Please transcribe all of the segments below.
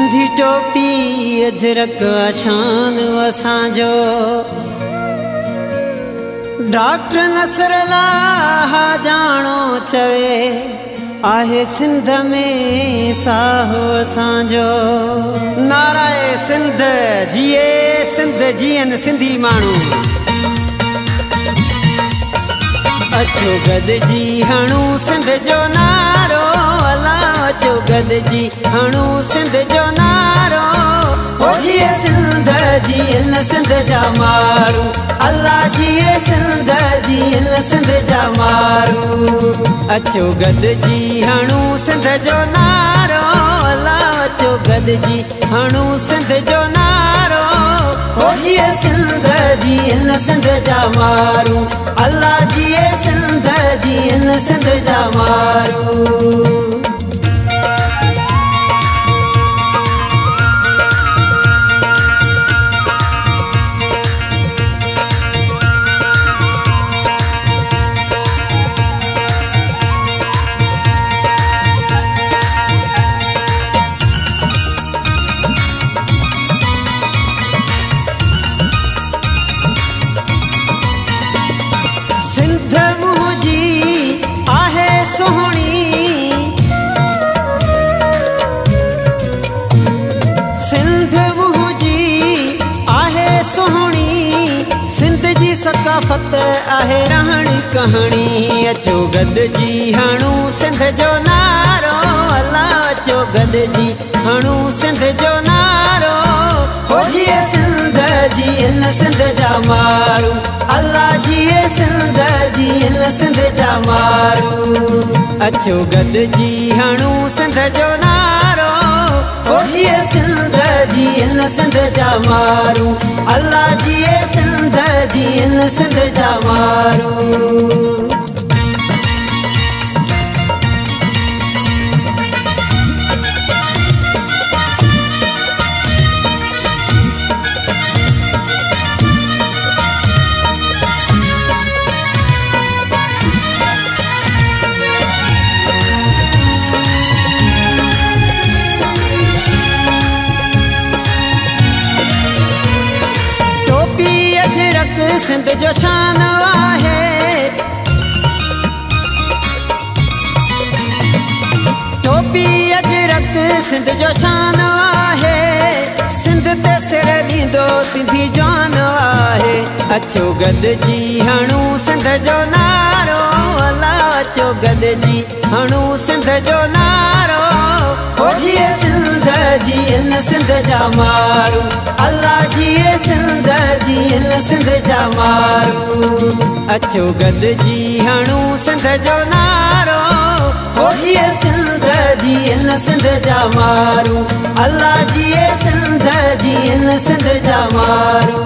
सिंधी टोपी अजरक शान असांजो डॉक्टर नसरल्लाह जानो चवे आहे सिंध में साहो असांजो। नाराए सिंध जिए सिंध जियन सिंधी माण्हू अचो गॾिजी हणू सिंध जो नारो अला अचो गॾिजी हणू सिंध जो नारो हो जिए सिंध जियल सिंध जा मारू अल्लाह जिए सिंध जियल सिंध जा मारू। अचो गॾिजी हणू सिंध जो नारो अला अचो गॾिजी हणू सिंध जो नारो हो जिए सिंध जियल सिंध जा मारू अल्लाह जिए सिंध जियल सिंध जा मारू। सिंध मुझी आहे सोहणी सिंध मुझी आहे सोहणी सिंध जी सकाफत आहे रहणी कहाणी। अचो गॾिजी हणू सिंध जो नारो अल्लाह अचो गॾिजी हणू सिंध जो नारो हो जिए सिंध जियल सिंध जा मारू अल्लाह जिए सिंध जियल सिंध जा मारू। अचो गॾिजी हणू सिंध जो नारो हो जिए सिंध जियल सिंध जा मारू अल्लाह जिए सिंध जियल सिंध जा मारू। सिंध जो शान आहे टोपी अजरक सिंध जो शान आहे सिंध ते सिर ॾींदो सिंधी जान आहे। अचो गॾिजी हणू सिंध जो नारो अल्लाह अचो गॾिजी हणू सिंध जो नारो हो जिए सिंध जियल सिंध जा मारू अल्लाह जिए सिंध जियल सिंध जा मारू। अचो गॾिजी हणू सिंध जो नारो हो जिए सिंध जियल सिंध जा मारू अल्लाह जिए सिंध जियल सिंध जा मारू।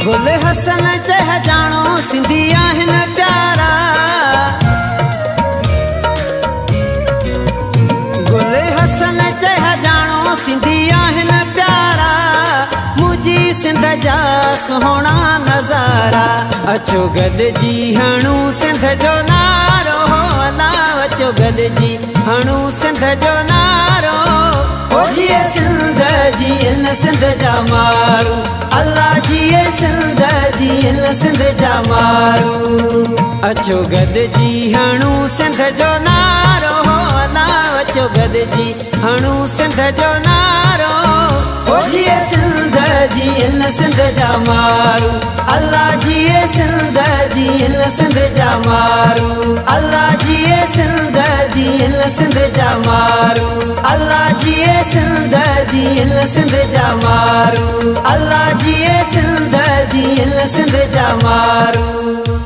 गुल हसन चह जानो सिंधी आहिन प्यारा गुल हसन चह जानो सिंधी आहिन प्यारा मुझी सिंध जा सुहिणा नज़ारा। अचो गॾिजी हणू सिंध जो नारो अल्लाह अचो गॾिजी हणू सिंध जो नारो हो जिए सिंध जियल सिंध जा मारू अल्लाह जिए सिंध जियल सिंध जा मारू। अचो गॾिजी हणू सिंध जो नारो अल्लाह अचो गॾिजी हणू सिंध जो नारो हो जिए सिंध जियल सिंध जा मारू अल्लाह जिए सिंध जियल सिंध जा मारू अल्लाह जिए सिंध जियल सिंध जा मारू अल्लाह जिए सिंध जियल सिंध जा मारू अल्लाह जिए सिंध जियल सिंध जा मारू।